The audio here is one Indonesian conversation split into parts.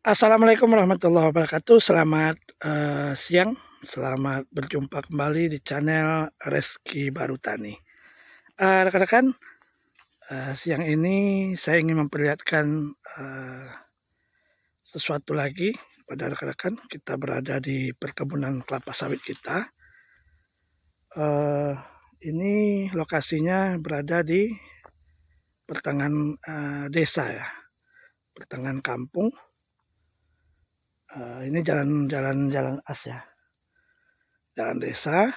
Assalamualaikum warahmatullahi wabarakatuh. Selamat siang, selamat berjumpa kembali di channel Reski Barutani. Rekan-rekan, siang ini saya ingin memperlihatkan sesuatu lagi pada rekan-rekan. Kita berada di perkebunan kelapa sawit kita. Ini lokasinya berada di pertengahan desa ya, pertengahan kampung. Ini jalan as ya, jalan desa.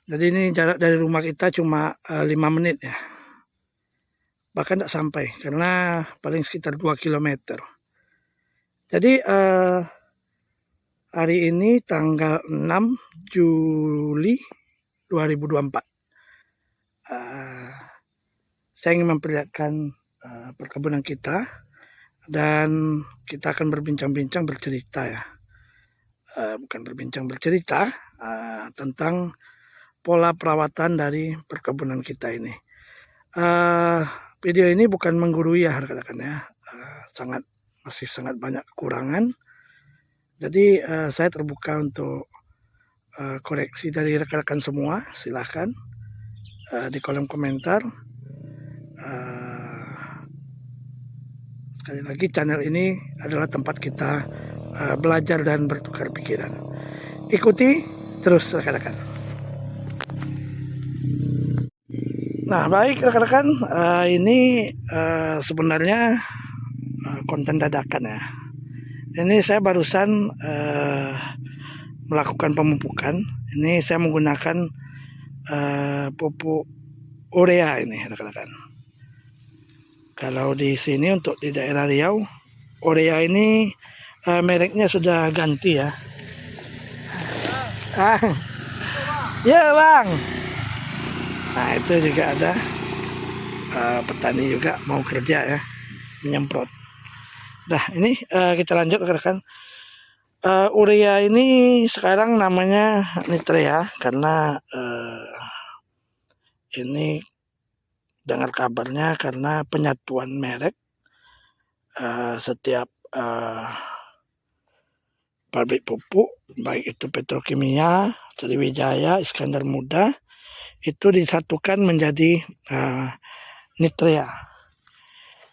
Jadi ini jarak dari rumah kita cuma 5 menit ya, bahkan tidak sampai karena paling sekitar 2 km. Jadi hari ini tanggal 6 Juli 2024 saya ingin memperlihatkan perkebunan kita. Dan kita akan berbincang-bincang bercerita ya, bukan berbincang bercerita tentang pola perawatan dari perkebunan kita ini. Video ini bukan menggurui ya rekan-rekan ya, masih sangat banyak kekurangan. Jadi saya terbuka untuk koreksi dari rekan-rekan semua. Silahkan di kolom komentar. Sekali lagi, channel ini adalah tempat kita belajar dan bertukar pikiran. Ikuti terus rekan-rekan. Nah baik rekan-rekan, ini sebenarnya konten dadakan ya. Ini saya barusan melakukan pemupukan. Ini saya menggunakan pupuk urea ini rekan-rekan. Kalau di sini untuk di daerah Riau, urea ini mereknya sudah ganti ya. Ya bang. Nah itu juga ada petani juga mau kerja ya, menyemprot. Nah ini kita lanjut rekan-rekan. Urea ini sekarang namanya Nitrea karena ini dengar kabarnya karena penyatuan merek setiap pabrik pupuk, baik itu Petrokimia, Sriwijaya, Iskandar Muda, itu disatukan menjadi Nitrea.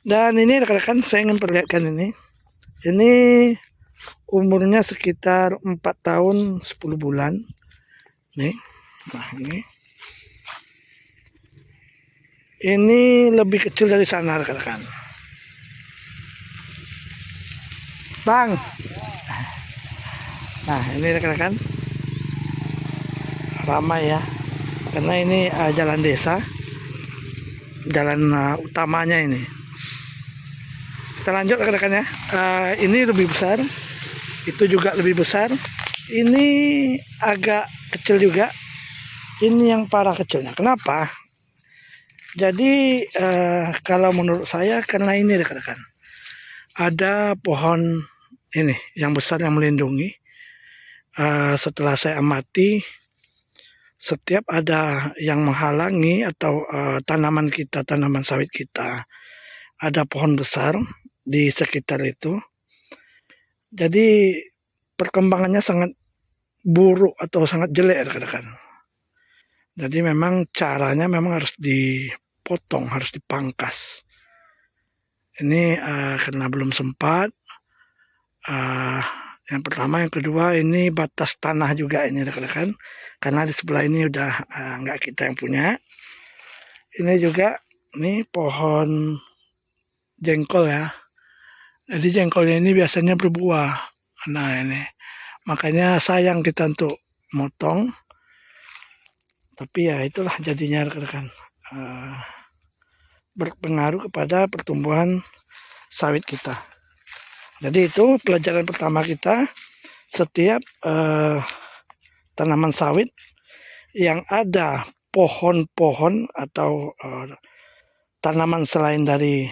Dan ini rekan-rekan saya ingin perlihatkan ini. Ini umurnya sekitar 4 tahun 10 bulan. Nih. Nah, ini lebih kecil dari sana rekan-rekan. Bang. Nah, ini rekan-rekan. Ramai ya. Karena ini jalan desa. Jalan utamanya ini. Kita lanjut rekan-rekan ya. Ini lebih besar. Itu juga lebih besar. Ini agak kecil juga. Ini yang parah kecilnya. Kenapa? Jadi kalau menurut saya karena ini rekan-rekan, ada pohon ini yang besar yang melindungi. Setelah saya amati, setiap ada yang menghalangi atau tanaman kita, tanaman sawit kita, ada pohon besar di sekitar itu. Jadi perkembangannya sangat buruk atau sangat jelek rekan-rekan. Jadi memang caranya memang harus dipotong, harus dipangkas. Ini karena belum sempat. Yang pertama, yang kedua ini batas tanah juga ini rekan-rekan. Karena di sebelah ini udah nggak kita yang punya. Ini juga ini pohon jengkol ya. Jadi jengkolnya ini biasanya berbuah. Nah ini makanya sayang kita untuk motong. Tapi ya itulah jadinya rekan-rekan, berpengaruh kepada pertumbuhan sawit kita. Jadi itu pelajaran pertama kita. Setiap tanaman sawit yang ada pohon-pohon atau tanaman selain dari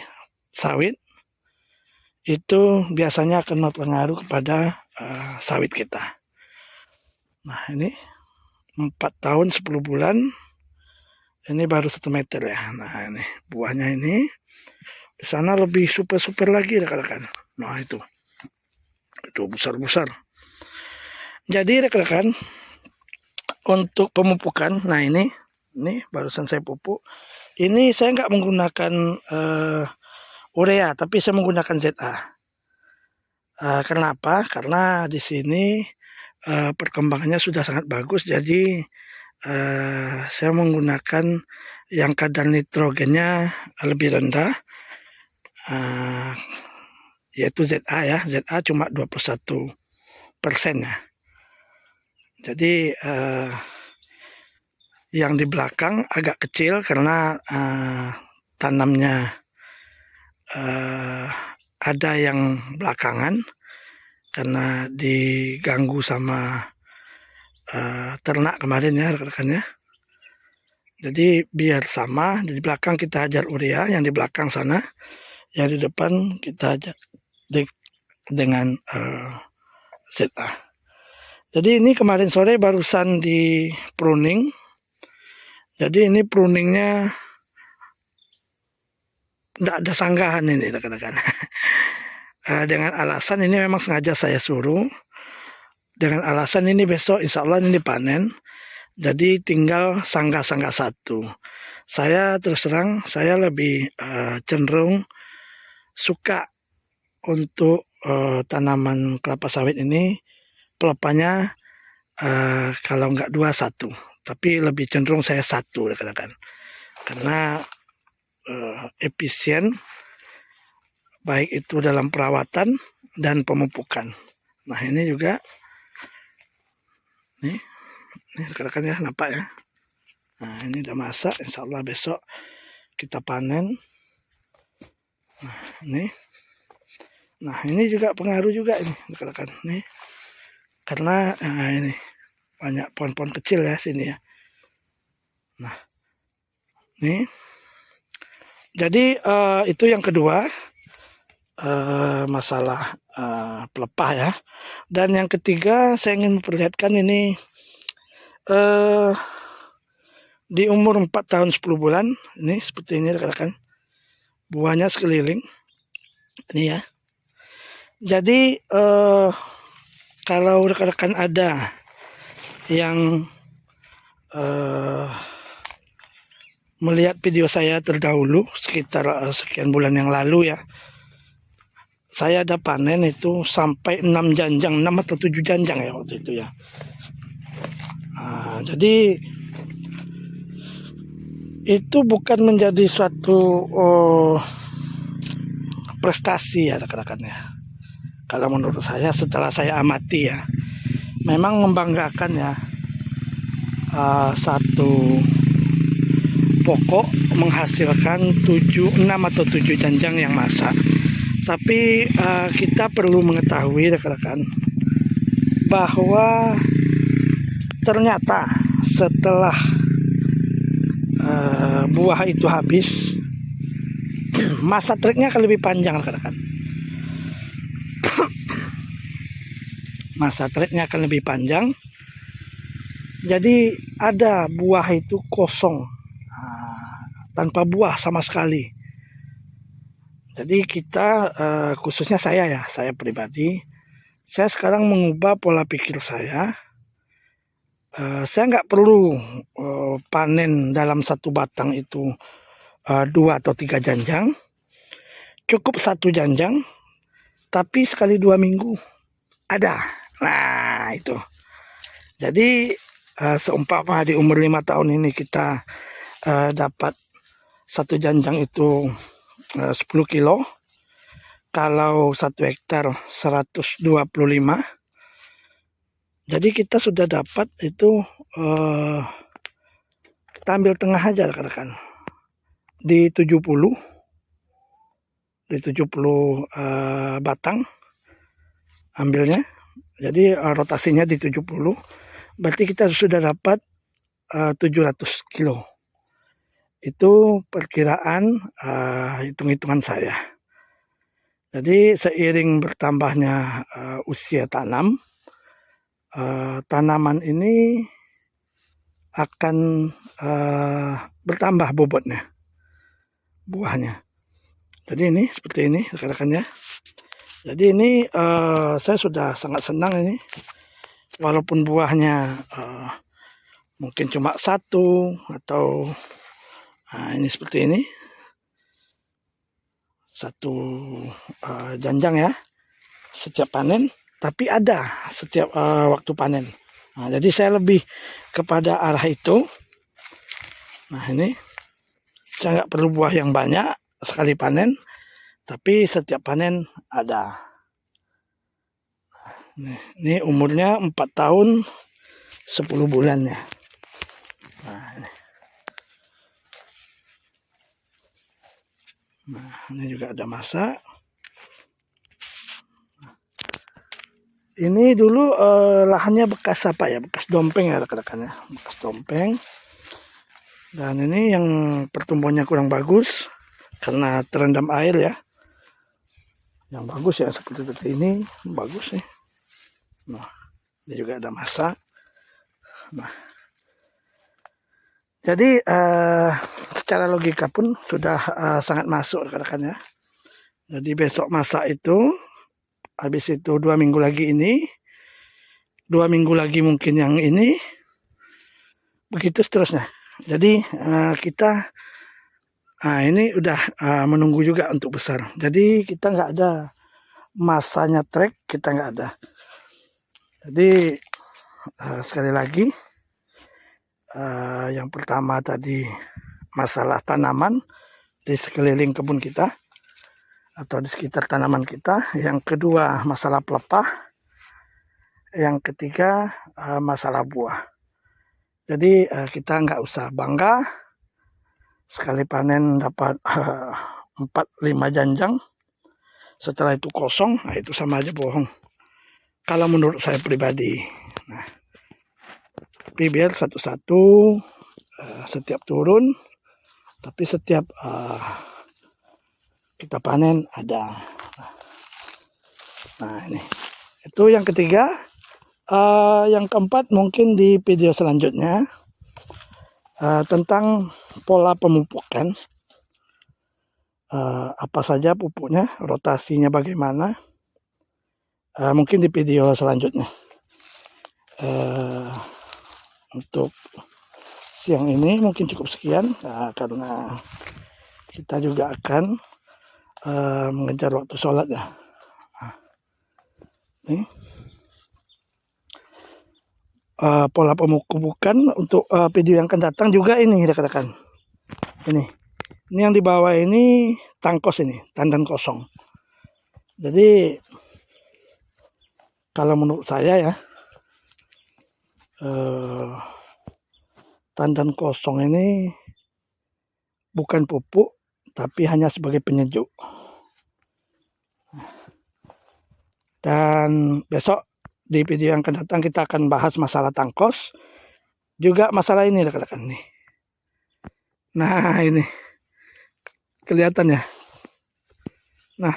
sawit, itu biasanya akan berpengaruh kepada sawit kita. Nah ini 4 tahun 10 bulan, ini baru 1 meter ya. Nah ini buahnya ini, di sana lebih super lagi rekan-rekan. Nah itu tuh besar-besar. Jadi rekan-rekan, untuk pemupukan, nah ini barusan saya pupuk. Ini saya nggak menggunakan urea, tapi saya menggunakan ZA. Kenapa? Karena di sini perkembangannya sudah sangat bagus, jadi saya menggunakan yang kadar nitrogennya lebih rendah, yaitu ZA ya. ZA cuma 21% ya. Jadi yang di belakang agak kecil karena tanamnya ada yang belakangan karena diganggu sama ternak kemarin ya rekan-rekan ya. Jadi biar sama, di belakang kita hajar urea, yang di belakang sana, yang di depan kita hajar dengan ZA. Jadi ini kemarin sore barusan di pruning. Jadi ini pruningnya tidak ada sanggahan ini rekan-rekan. Dengan alasan ini memang sengaja saya suruh. Dengan alasan ini besok insya Allah ini panen. Jadi tinggal sanggah-sanggah satu. Saya terus terang saya lebih cenderung suka untuk tanaman kelapa sawit ini pelepahnya kalau nggak 2 1. Tapi lebih cenderung saya 1 rekan-rekan. Karena efisien baik itu dalam perawatan dan pemupukan. Nah ini juga nih rekan-rekan ya, nampak ya. Nah ini udah masak, insya Allah besok kita panen. Nah ini juga pengaruh juga ini rekan-rekan nih, karena ini banyak pohon-pohon kecil ya sini ya. Nah nih, jadi itu yang kedua, masalah pelepah ya. Dan yang ketiga saya ingin memperlihatkan ini di umur 4 tahun 10 bulan ini seperti ini rekan-rekan, buahnya sekeliling ini ya. Jadi kalau rekan-rekan ada yang melihat video saya terdahulu sekitar sekian bulan yang lalu ya, saya ada panen itu sampai 6 janjang, 6 atau 7 janjang ya waktu itu ya. Jadi itu bukan menjadi suatu prestasi ya rekan-rekan ya. Kalau menurut saya setelah saya amati ya, memang membanggakan ya, satu pokok menghasilkan 6 atau 7 janjang yang masak. Tapi kita perlu mengetahui rekan-rekan bahwa ternyata setelah buah itu habis, masa treknya akan lebih panjang rekan-rekan. Masa treknya akan lebih panjang. Jadi ada buah itu kosong, tanpa buah sama sekali. Jadi kita khususnya saya pribadi, saya sekarang mengubah pola pikir saya. Saya nggak perlu panen dalam satu batang itu 2 atau 3 janjang, cukup 1 janjang, tapi sekali 2 minggu ada. Nah itu. Jadi seumpama di umur 5 tahun ini kita dapat 1 janjang itu 10 kilo, kalau 1 hektar 125, jadi kita sudah dapat itu, kita ambil tengah aja rekan-rekan, di 70 batang ambilnya. Jadi rotasinya di 70, berarti kita sudah dapat 700 kilo. Itu perkiraan hitung-hitungan saya. Jadi seiring bertambahnya usia tanam, tanaman ini akan bertambah bobotnya, buahnya. Jadi ini seperti ini rekan-rekan ya. Jadi ini saya sudah sangat senang ini, walaupun buahnya mungkin cuma satu atau ini seperti ini, satu janjang ya setiap panen, tapi ada setiap waktu panen. Nah, jadi saya lebih kepada arah itu. Nah ini saya nggak perlu buah yang banyak sekali panen, tapi setiap panen ada. Ini umurnya 4 tahun 10 bulan ya. Nah, ini juga ada masa. Ini dulu lahannya bekas apa ya? Bekas dompeng ya rekan-rekan ya. Bekas dompeng. Dan ini yang pertumbuhannya kurang bagus karena terendam air ya. Yang bagus ya seperti ini bagus nih. Nah, ini juga ada masa. Nah, jadi secara logika pun sudah sangat masuk rekan-rekan ya. Jadi besok masa itu, habis itu 2 minggu lagi ini, 2 minggu lagi mungkin yang ini, begitu seterusnya. Jadi kita ini udah menunggu juga untuk besar. Jadi kita nggak ada masanya trek, kita nggak ada. Jadi sekali lagi, yang pertama tadi masalah tanaman di sekeliling kebun kita atau di sekitar tanaman kita. Yang kedua masalah pelepah. Yang ketiga masalah buah. Jadi kita nggak usah bangga sekali panen dapat 4-5 janjang, setelah itu kosong. Nah, itu sama aja bohong kalau menurut saya pribadi. Nah, tapi biar satu-satu setiap turun, tapi setiap kita panen ada. Nah ini itu yang ketiga. Yang keempat mungkin di video selanjutnya tentang pola pemupukan. Apa saja pupuknya, rotasinya bagaimana, mungkin di video selanjutnya. Untuk siang ini mungkin cukup sekian, karena kita juga akan mengejar waktu sholat ya. Ini pola pemupukan untuk video yang akan datang juga ini rekan-rekan. Ini yang di bawah ini tangkos, ini tandan kosong. Jadi kalau menurut saya ya, tandan kosong ini bukan pupuk, tapi hanya sebagai penyejuk. Dan besok di video yang akan datang kita akan bahas masalah tangkos, juga masalah ini rekan-rekan nih. Nah ini kelihatan ya. Nah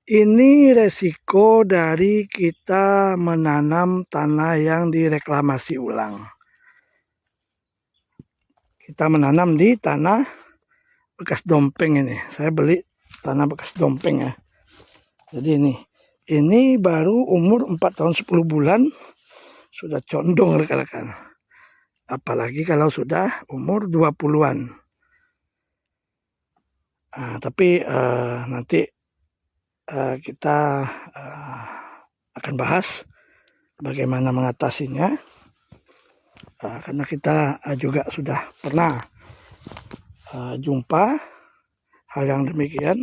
ini resiko dari kita menanam tanah yang direklamasi ulang. Kita menanam di tanah bekas dompeng ini. Saya beli tanah bekas dompeng ya. Jadi ini baru umur 4 tahun 10 bulan sudah condong rekan-rekan. Apalagi kalau sudah umur 20-an. Tapi nanti kita akan bahas bagaimana mengatasinya. Karena kita juga sudah pernah jumpa hal yang demikian,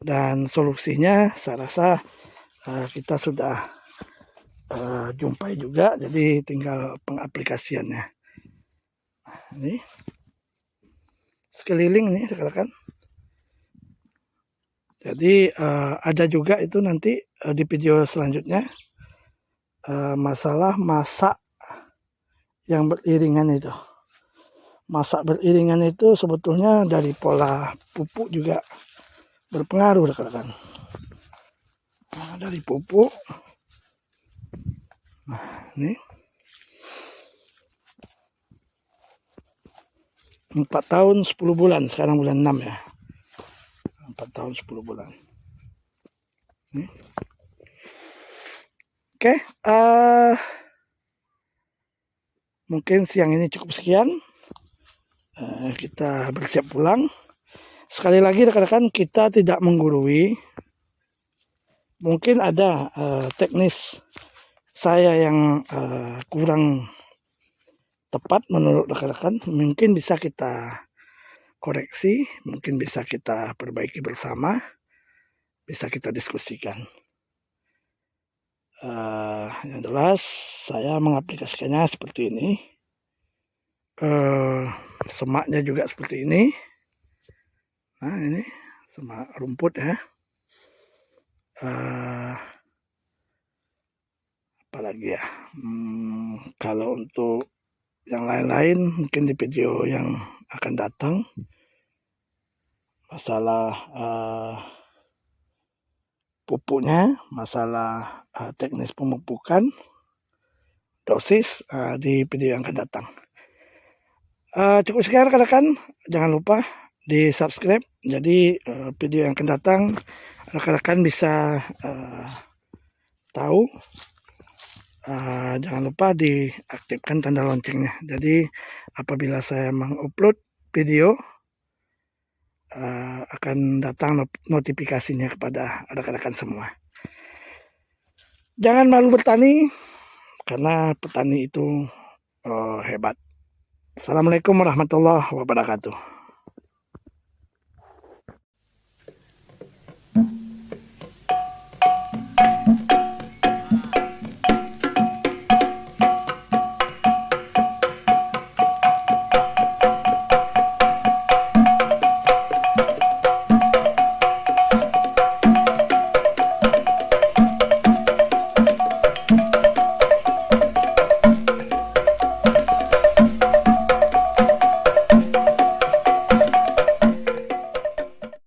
dan solusinya saya rasa kita sudah jumpai juga, jadi tinggal pengaplikasiannya. Ini sekeliling nih rekan-rekan. Jadi ada juga itu nanti di video selanjutnya masalah masak yang beriringan itu. Masak beriringan itu sebetulnya dari pola pupuk juga berpengaruh rekan-rekan. Nah, dari pupuk. Nah, ini 4 tahun 10 bulan, sekarang bulan 6 ya. 4 tahun 10 bulan. Nih. Oke, mungkin siang ini cukup sekian. Kita bersiap pulang. Sekali lagi rekan-rekan, kita tidak menggurui. Mungkin ada teknis saya yang kurang tepat menurut rekan-rekan. Mungkin bisa kita koreksi, mungkin bisa kita perbaiki bersama, bisa kita diskusikan. Yang jelas saya mengaplikasikannya seperti ini. Semaknya juga seperti ini. Nah, ini semak rumput ya. Apalagi ya, kalau untuk yang lain-lain mungkin di video yang akan datang, masalah pupuknya, masalah teknis pemupukan, dosis di video yang akan datang. Cukup sekian rekan-rekan, jangan lupa di subscribe, jadi video yang akan datang rekan-rekan bisa tahu. Jangan lupa diaktifkan tanda loncengnya, jadi apabila saya mengupload video akan datang notifikasinya kepada rekan-rekan semua. Jangan malu bertani, karena petani itu hebat. Assalamualaikum warahmatullahi wabarakatuh.